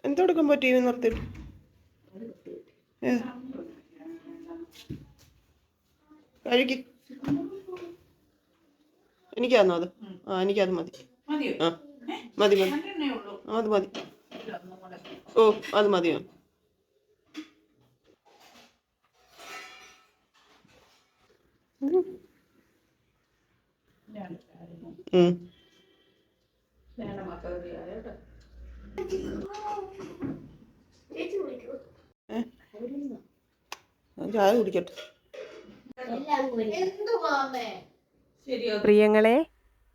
എന്തെടുക്കുമ്പോ T V നിർത്തിട്ട് കഴിക്ക്. എനിക്കാന്നോ അത്? ആ എനിക്കത് മതി. ആ മതി മതി, അത് മതി. ഓ അത് മതിയോ? ചായ കുടിക്കട്ടെ. പ്രിയങ്ങളെ,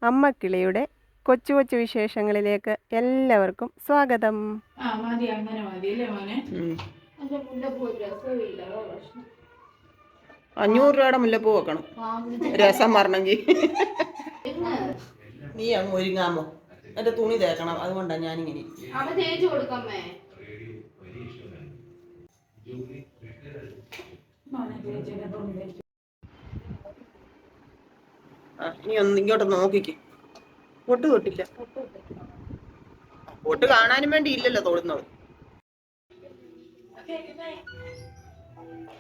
അമ്മ കിളിയുടെ കൊച്ചു കൊച്ചു വിശേഷങ്ങളിലേക്ക് എല്ലാവർക്കും സ്വാഗതം. 500 രൂപയുടെ മുല്ലപ്പൂ വെക്കണം രസം വരണമെങ്കിൽ. നീ അങ്ങ് ഒരുങ്ങാമോ? എന്റെ തുണി തേക്കണം, അതുകൊണ്ടാണ് ഞാനിങ്ങനെ. നീ ഒന്ന് ഇങ്ങോട്ട് നോക്കിക്ക്. പൊട്ട് തൊട്ടില്ല. പൊട്ട് കാണാനും വേണ്ടി ഇല്ലല്ലോ തൊടുന്നത്.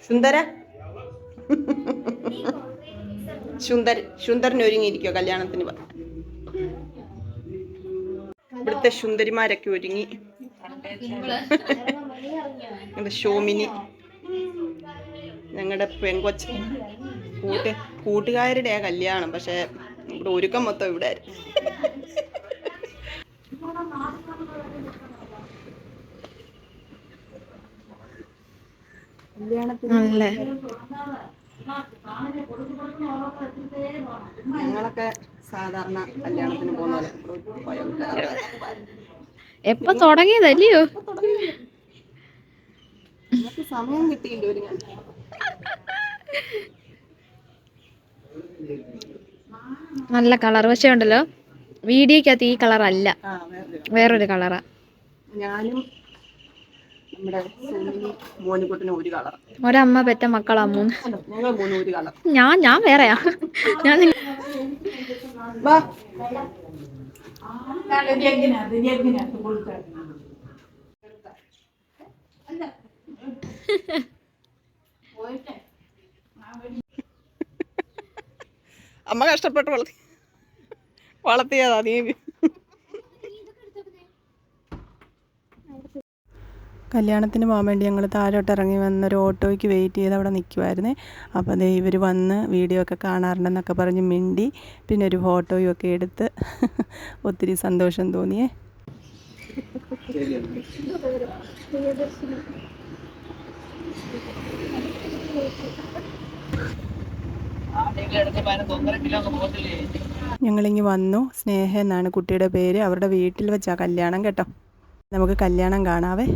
സുന്ദര സുന്ദരൻ ഒരുങ്ങിയിരിക്കോ കല്യാണത്തിന്? ഇവിടുത്തെ സുന്ദരിമാരൊക്കെ ഒരുങ്ങി. ഷോമിനി, ഞങ്ങളുടെ പെങ്കൊച്ച് കൂട്ടുകാരുടെയാ കല്യാണം. പക്ഷെ ഇവിടെ ഒരുക്കം മൊത്തം ഇവിടെ ആയിരുന്നു. ഞങ്ങളൊക്കെ സാധാരണ കല്യാണത്തിന് പോകുന്ന എപ്പ തുടങ്ങിയതല്ലയോ? സമയം കിട്ടിയില്ല ഒരുങ്ങാൻ. നല്ല കളർ. പക്ഷെ ഉണ്ടല്ലോ, വീഡിയോക്കകത്ത് ഈ കളർ അല്ല, വേറൊരു കളറാ. ഞാനും നമ്മുടെ മോനിക്കുട്ടിനും ഒരു കളർ. ഒരമ്മ പെറ്റ മക്കളാ മൂന്ന്. ഞങ്ങൾ മൂന്ന് ഒരു കളർ. ഞാൻ വേറെയാ. ഞാൻ അമ്മ കഷ്ടപ്പെട്ട് വളർത്തിയതാ നീ. കല്യാണത്തിന് പോകാൻ വേണ്ടി ഞങ്ങൾ താഴോട്ട് ഇറങ്ങി വന്നൊരു ഓട്ടോയ്ക്ക് വെയിറ്റ് ചെയ്ത് അവിടെ നിൽക്കുമായിരുന്നേ. അപ്പോൾ അതേ ഇവർ വന്ന് വീഡിയോ ഒക്കെ കാണാറുണ്ടെന്നൊക്കെ പറഞ്ഞ് മിണ്ടി, പിന്നെ ഒരു ഫോട്ടോയും ഒക്കെ എടുത്ത് ഒത്തിരി സന്തോഷം തോന്നിയേ. ഞങ്ങളിങ്ങ് വന്നു. സ്നേഹ എന്നാണ് കുട്ടിയുടെ പേര്. അവരുടെ വീട്ടിൽ വെച്ചാ കല്യാണം കേട്ടോ. നമുക്ക് കല്യാണം കാണാവേ.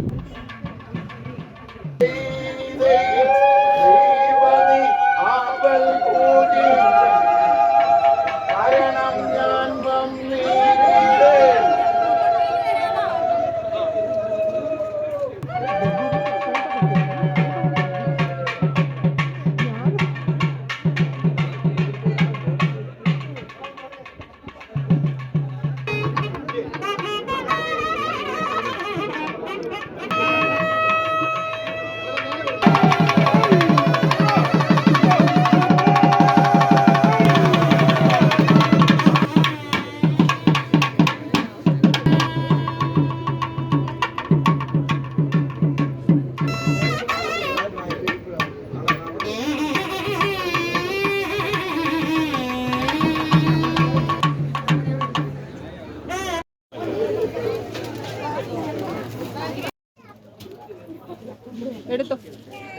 എടുത്തോ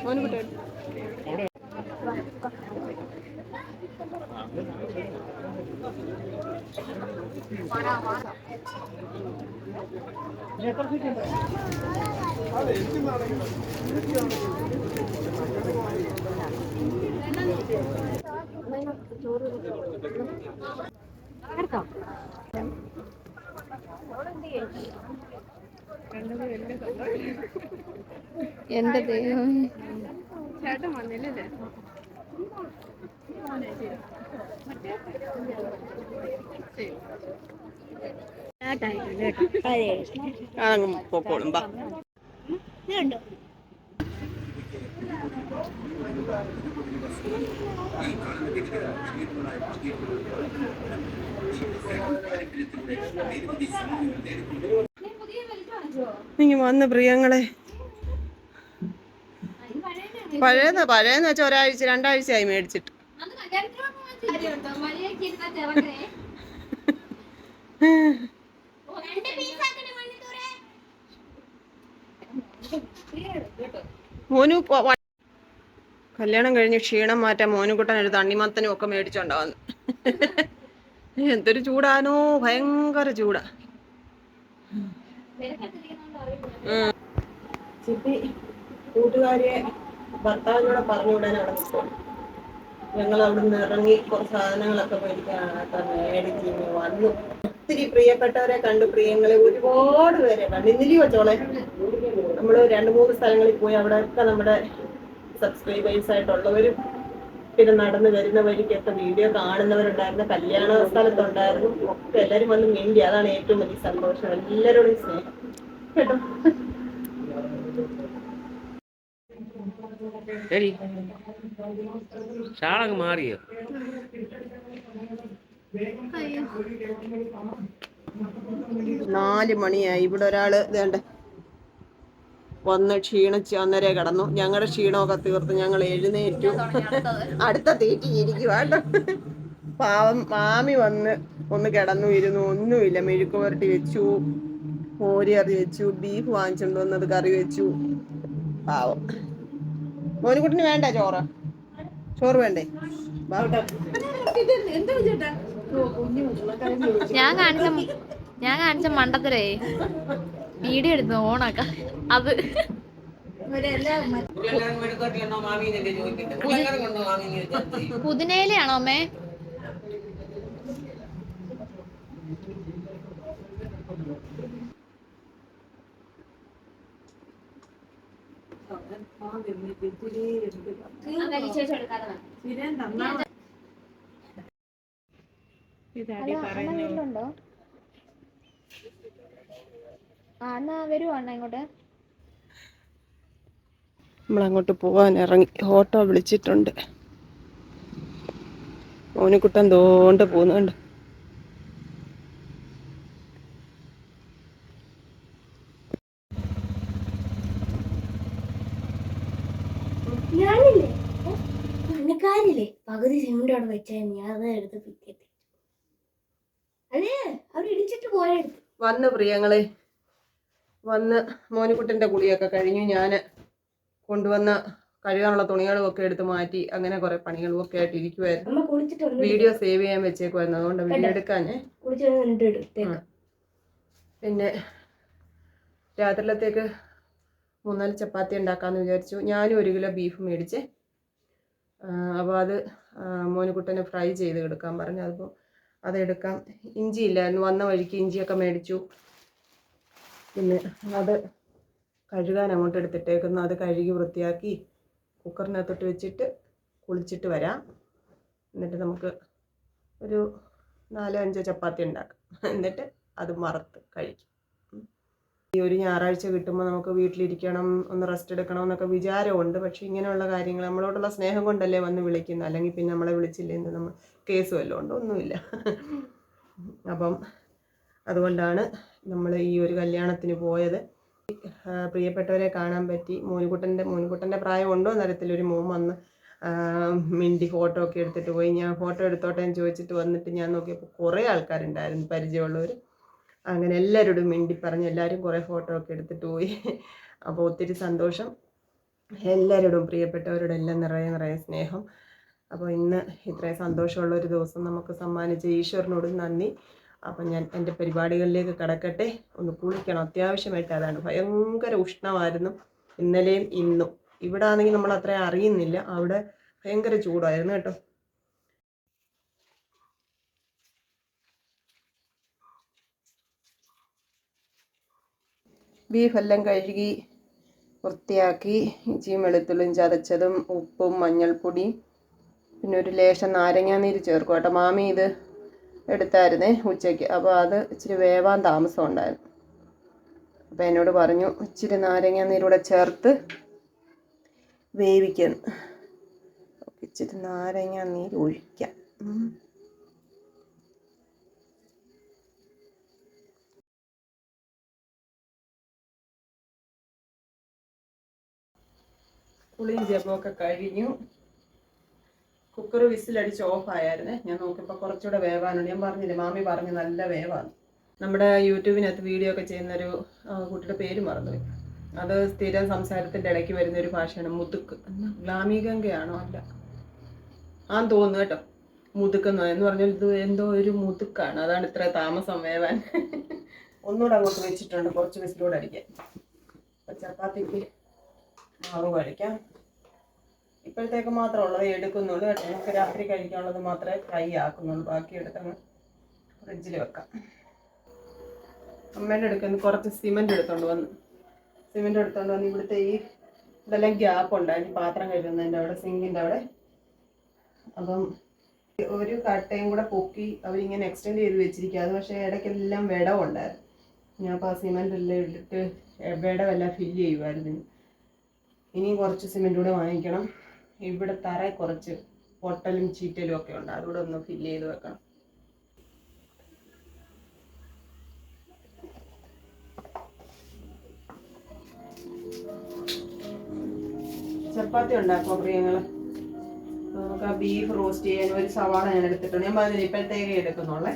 മോനുകുട്ടി എടുത്തു. എന്റെ ദൈവം, ചേട്ടൻ വന്നില്ലല്ലേ? അതങ്ങ് പൊക്കോളും. ബാ. ഇങ്ങ് വന്ന് പ്രിയങ്ങളെ, പഴയെന്ന് വെച്ചാൽ ഒരാഴ്ച 2 ആഴ്ചയായി മേടിച്ചിട്ട്. മോനു കല്യാണം കഴിഞ്ഞ് ക്ഷീണം മാറ്റാൻ മോനുകുട്ടൻ ഒരു തണ്ണിമത്തനും ഒക്കെ മേടിച്ചോണ്ടാവന്ന്. എന്തൊരു ചൂടാനോ, ഭയങ്കര ചൂടാ. ചിപ്പി കൂട്ടുകാരിയെ ഭർത്താവിനോടെ പറഞ്ഞുവിടാൻ അവിടെ നിൽക്കും. ഞങ്ങൾ അവിടെ നിന്ന് ഇറങ്ങി കുറച്ച് സാധനങ്ങളൊക്കെ മേടിക്കാനൊക്കെ മേടിച്ച് വന്നു. ഒത്തിരി പ്രിയപ്പെട്ടവരെ കണ്ടു. പ്രിയങ്ങളെ ഒരുപാട് പേരെ കണ്ടു. ഇന്നലെ വെച്ചോളെ നമ്മൾ 2-3 സ്ഥലങ്ങളിൽ പോയി. അവിടെയൊക്കെ നമ്മുടെ സബ്സ്ക്രൈബേഴ്സ് ആയിട്ടുള്ളവരും പിന്നെ നടന്നു വരുന്ന വഴിക്കൊക്കെ വീഡിയോ കാണുന്നവരുണ്ടായിരുന്നു. കല്യാണ സ്ഥലത്തുണ്ടായിരുന്നു. ഒക്കെ എല്ലാവരും വന്ന് മിണ്ടി. അതാണ് ഏറ്റവും വലിയ സന്തോഷം. എല്ലാവരോടും സ്നേഹം കേട്ടോ. ഷാളൊക്കെ മാറിയോ? 4 മണിയായി. ഇവിടെ ഒരാള് ഇതേണ്ട വന്ന് ക്ഷീണിച്ച് അന്നേരെ കിടന്നു. ഞങ്ങളുടെ ക്ഷീണമൊക്കെ തീർത്ത് ഞങ്ങൾ എഴുന്നേറ്റു. അടുത്ത തീറ്റി ഇരിക്കുവാട്ടോ. പാവം മാമി വന്ന് ഒന്ന് കിടന്നു ഇരുന്നു. ഒന്നുമില്ല. മെഴുക്ക് പുരട്ടി വെച്ചു, മോര് കറി വെച്ചു, ബീഫ് വാങ്ങിച്ചോണ്ട് വന്നത് കറി വെച്ചു. പാവം മോനുകുട്ടിന് വേണ്ടേ ചോറ് വേണ്ടേ? ഞാൻ കാണിച്ച മണ്ടത്തരേ വീഡിയോ എടുത്തു ഓണാക്ക. അത് പുതിനയിലയാണോ അമ്മേ? വീട്ടിലുണ്ടോ? എന്നാ വരുവാ ഇങ്ങോട്ട്. നമ്മളങ്ങോട്ട് പോവാൻ ഇറങ്ങി. ഓട്ടോ വിളിച്ചിട്ടുണ്ട്. മോനുകുട്ടൻ തോണ്ട് പോകുന്നുണ്ട്. ഞാനില്ലേ പണിക്കാരില്ലേ പകുതി സിമെന്റ് അവിടെ വെച്ചാൽ ഞാൻ അത് എടുത്ത് പിറ്റേത്തി. അല്ലേ അവർ ഇടിച്ചിട്ട് പോയെടുത്ത് വന്ന് പ്രിയങ്ങളെ വന്ന് മോനുകുട്ടൻ്റെ കുളിയൊക്കെ കഴിഞ്ഞു. ഞാൻ കൊണ്ടുവന്ന കഴുകാനുള്ള തുണികളും ഒക്കെ എടുത്ത് മാറ്റി. അങ്ങനെ കുറെ പണികളും ഒക്കെ ആയിട്ട് ഇരിക്കുവായിരുന്നു. വീഡിയോ സേവ് ചെയ്യാൻ വെച്ചേക്കുമായിരുന്നു. അതുകൊണ്ട് വീഡിയോ എടുക്കാഞ്ഞേ. പിന്നെ രാത്രിയിലത്തേക്ക് 3-4 ചപ്പാത്തി ഉണ്ടാക്കാമെന്ന് വിചാരിച്ചു. ഞാനും 1 കിലോ ബീഫ് മേടിച്ചേ. അപ്പോൾ അത് മോനുകുട്ടനെ ഫ്രൈ ചെയ്ത് എടുക്കാൻ പറഞ്ഞു. അതിപ്പോൾ അതെടുക്കാം. ഇഞ്ചി ഇല്ലായിരുന്നു. വന്ന വഴിക്ക് ഇഞ്ചിയൊക്കെ മേടിച്ചു. പിന്നെ അത് കഴുകാൻ അങ്ങോട്ട് എടുത്തിട്ടേക്കുന്നു. അത് കഴുകി വൃത്തിയാക്കി കുക്കറിനകത്തോട്ട് വെച്ചിട്ട് കുളിച്ചിട്ട് വരാം. എന്നിട്ട് നമുക്ക് ഒരു 4-5 ചപ്പാത്തി ഉണ്ടാക്കാം. എന്നിട്ട് അത് മറത്ത് കഴിക്കും. ഈ ഒരു ഞായറാഴ്ച കിട്ടുമ്പോൾ നമുക്ക് വീട്ടിലിരിക്കണം, ഒന്ന് റെസ്റ്റ് എടുക്കണം എന്നൊക്കെ വിചാരമുണ്ട്. പക്ഷേ ഇങ്ങനെയുള്ള കാര്യങ്ങൾ നമ്മളോടുള്ള സ്നേഹം കൊണ്ടല്ലേ വന്ന് വിളിക്കുന്നത്. അല്ലെങ്കിൽ പിന്നെ നമ്മളെ വിളിച്ചില്ലെങ്കിൽ നമ്മൾ കേസ് വല്ലതും ഉണ്ടോ? ഒന്നുമില്ല. അപ്പം അതുകൊണ്ടാണ് നമ്മൾ ഈ ഒരു കല്യാണത്തിന് പോയത്. പ്രിയപ്പെട്ടവരെ കാണാൻ പറ്റി. മോനുകുട്ടൻ്റെ പ്രായം ഉണ്ടോ എന്നറിയത്തില്ല. ഒരു മോൻ വന്ന് മിണ്ടി ഫോട്ടോ ഒക്കെ എടുത്തിട്ട് പോയി. ഞാൻ ഫോട്ടോ എടുത്തോട്ടെ എന്ന് ചോദിച്ചിട്ട് വന്നിട്ട് ഞാൻ നോക്കിയപ്പോൾ കുറേ ആൾക്കാരുണ്ടായിരുന്നു, പരിചയമുള്ളവർ. അങ്ങനെ എല്ലാവരോടും മിണ്ടി പറഞ്ഞ് എല്ലാവരും കുറേ ഫോട്ടോ ഒക്കെ എടുത്തിട്ട് പോയി. അപ്പോൾ ഒത്തിരി സന്തോഷം. എല്ലാവരോടും പ്രിയപ്പെട്ടവരോടും എല്ലാം നിറയെ സ്നേഹം. അപ്പോൾ ഇന്ന് ഇത്രയും സന്തോഷമുള്ളൊരു ദിവസം നമുക്ക് സമ്മാനിച്ച ഈശ്വരനോടും നന്ദി. അപ്പം ഞാൻ എൻ്റെ പരിപാടികളിലേക്ക് കടക്കട്ടെ. ഒന്ന് കുളിക്കണം അത്യാവശ്യമായിട്ട്. അതാണ് ഭയങ്കര ഉഷ്ണമായിരുന്നു ഇന്നലെയും ഇന്നും. ഇവിടെ ആണെങ്കിൽ നമ്മൾ അത്രയും അറിയുന്നില്ല. അവിടെ ഭയങ്കര ചൂടായിരുന്നു കേട്ടോ. ബീഫെല്ലാം കഴുകി വൃത്തിയാക്കി ഇഞ്ചിയും വെളുത്തുള്ളിയും ചതച്ചതും ഉപ്പും മഞ്ഞൾപ്പൊടിയും പിന്നെ ഒരു ലേശം നാരങ്ങാനീര് ചേർക്കും കേട്ടോ. മാമി ഇത് എടുത്തായിരുന്നേ ഉച്ചയ്ക്ക്, അപ്പോൾ അത് ഇച്ചിരി വേവാൻ താമസം ഉണ്ടായിരുന്നു. അപ്പോൾ എന്നോട് പറഞ്ഞു ഇച്ചിരി നാരങ്ങാനീരൂടെ ചേർത്ത് വേവിക്കുന്നു. ഇച്ചിരി നാരങ്ങാനീര് ഒഴിക്കാം. പുളിയും ജപമൊക്കെ കഴിഞ്ഞു. കുക്കർ വിസിലടിച്ച് ഓഫായിരുന്നേ. ഞാൻ നോക്കിയപ്പോൾ കുറച്ചുകൂടെ വേവാനുണ്ട്. ഞാൻ പറഞ്ഞില്ലേ, മാമി പറഞ്ഞു നല്ല വേവാണ്. നമ്മുടെ യൂട്യൂബിനകത്ത് വീഡിയോ ഒക്കെ ചെയ്യുന്നൊരു കുട്ടിയുടെ പേര് മറന്നുപോയി. അത് സ്ഥിരം സംസാരത്തിൻ്റെ ഇടയ്ക്ക് വരുന്നൊരു ഭാഷയാണ് മുതുക്ക്. ഗ്ലാമികങ്കയാണോ? അല്ല, ആന്ന് തോന്നുന്നു കേട്ടോ. മുതുക്കെന്നോ എന്ന് പറഞ്ഞാൽ ഇത് എന്തോ ഒരു മുതുക്കാണ്. അതാണ് ഇത്ര താമസം വേവാൻ. ഒന്നുകൂടെ അങ്ങോട്ട് വെച്ചിട്ടുണ്ട്, കുറച്ച് വിസിലൂടെ അടിക്കാൻ. ചപ്പാത്തിക്ക് മാവ് കഴിക്കാം. ഇപ്പോഴത്തേക്ക് മാത്രമുള്ളത് എടുക്കുന്നുള്ളൂ കേട്ടോ. നമുക്ക് രാത്രി കഴിക്കാനുള്ളത് മാത്രമേ ഫ്രൈ ആക്കുന്നുള്ളൂ. ബാക്കി എടുത്തങ്ങ് ഫ്രിഡ്ജിൽ വെക്കാം. അമ്മേൻ്റെ അടുക്കുന്ന കുറച്ച് സിമെൻറ്റ് എടുത്തോണ്ട് വന്ന് ഇവിടുത്തെ ഇതെല്ലാം ഗ്യാപ്പ് ഉണ്ടായിരുന്നു പാത്രം കഴുകുന്നതിൻ്റെ അവിടെ, സിങ്കിൻ്റെ അവിടെ. അപ്പം ഒരു കട്ടയും കൂടെ പൊക്കി അവരിങ്ങനെ എക്സ്റ്റെൻഡ് ചെയ്ത് വെച്ചിരിക്കുക. അത് പക്ഷേ ഇടയ്ക്കെല്ലാം വിടവുണ്ടായിരുന്നു. ഞാൻ അപ്പോൾ ആ സിമെൻ്റ് എല്ലാം ഇട്ടിട്ട് വിടവെല്ലാം ഫില്ല് ചെയ്യുമായിരുന്നു. ഇനിയും കുറച്ച് സിമെൻറ്റ് കൂടെ വാങ്ങിക്കണം. ഇവിടെ തറ കുറച്ച് പൊട്ടലും ചീറ്റലും ഒക്കെ ഉണ്ട്, അതുകൂടെ ഒന്ന് ഫില്ല് ചെയ്ത് വെക്കണം. ചപ്പാത്തി ഉണ്ടാക്കുമോ പ്രിയങ്ങൾ? നമുക്ക് ആ ബീഫ് റോസ്റ്റ് ചെയ്യാൻ ഒരു സവാള ഞാൻ എടുത്തിട്ടുണ്ട്. ഞാൻ പറഞ്ഞില്ല ഇപ്പോഴത്തേക്ക് എടുക്കുന്നുള്ളേ.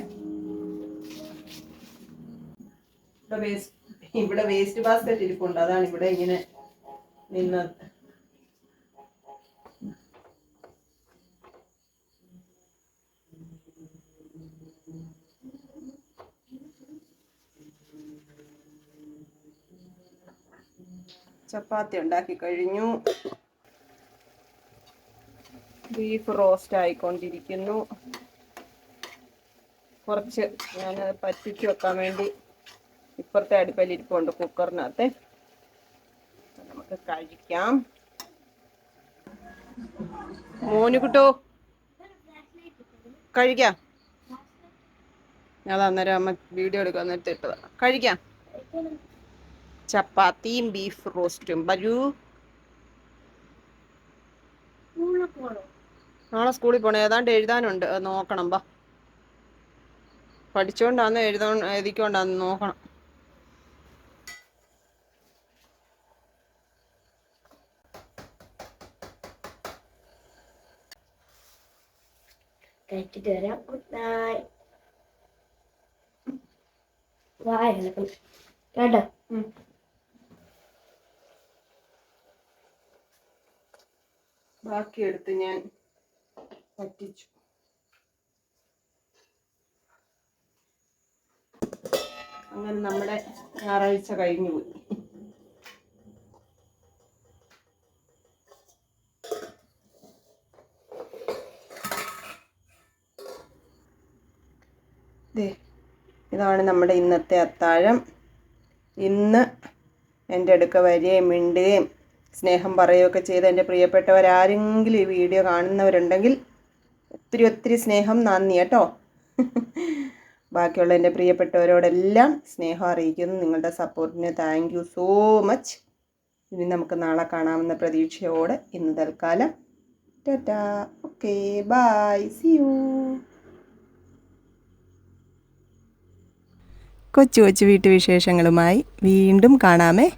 ഇവിടെ വേസ്റ്റ് ബാസ്കറ്റ് ഇരിപ്പുണ്ട്, അതാണ് ഇവിടെ ഇങ്ങനെ നിന്നത്. ചപ്പാത്തി ഉണ്ടാക്കി കഴിഞ്ഞു. ബീഫ് റോസ്റ്റ് ആയിക്കൊണ്ടിരിക്കുന്നു. കുറച്ച് ഞാൻ പറ്റിച്ച് വെക്കാൻ വേണ്ടി ഇപ്പുറത്തെ അടുപ്പിൽ ഇരിപ്പുണ്ട് കുക്കറിനകത്ത്. നമുക്ക് കഴിക്കാം. മോനുകുട്ടോ കഴിക്കാം. അത് അന്നേരം അമ്മ വീഡിയോ എടുക്കാൻ നേരത്തെ ഇട്ടതാണ്. കഴിക്കാം. ചപ്പാത്തിയും ബീഫ് റോസ്റ്റും. വരൂ. നാളെ സ്കൂളിൽ പോകണം. ഏതാണ്ട് എഴുതാനുണ്ട്, നോക്കണം. ബാ, പഠിച്ചോണ്ടാന്ന് എഴുതിക്കൊണ്ടാന്ന് നോക്കണം. കഴിച്ചിട്ട് വരാം. Good night. വായ കേട്ടോ. ബാക്കി എടുത്ത് ഞാൻ പറ്റിച്ചു. അങ്ങനെ നമ്മുടെ ഞായറാഴ്ച കഴിഞ്ഞു പോയി. ഇതാണ് നമ്മുടെ ഇന്നത്തെ അത്താഴം. ഇന്ന് എൻ്റെ അടുക്ക വരികയും മിണ്ടുകയും സ്നേഹം പറയുകയൊക്കെ ചെയ്ത് എൻ്റെ പ്രിയപ്പെട്ടവരാരെങ്കിലും ഈ വീഡിയോ കാണുന്നവരുണ്ടെങ്കിൽ ഒത്തിരി ഒത്തിരി സ്നേഹം, നന്ദി കേട്ടോ. ബാക്കിയുള്ള എൻ്റെ പ്രിയപ്പെട്ടവരോടെല്ലാം സ്നേഹം അറിയിക്കുന്നു. നിങ്ങളുടെ സപ്പോർട്ടിന് താങ്ക് യു സോ മച്ച്. ഇനി നമുക്ക് നാളെ കാണാമെന്ന പ്രതീക്ഷയോടെ ഇന്ന് തൽക്കാലം tata. Okay, bye, see you. കൊച്ചു കൊച്ചു വീട്ടുവിശേഷങ്ങളുമായി വീണ്ടും കാണാമേ.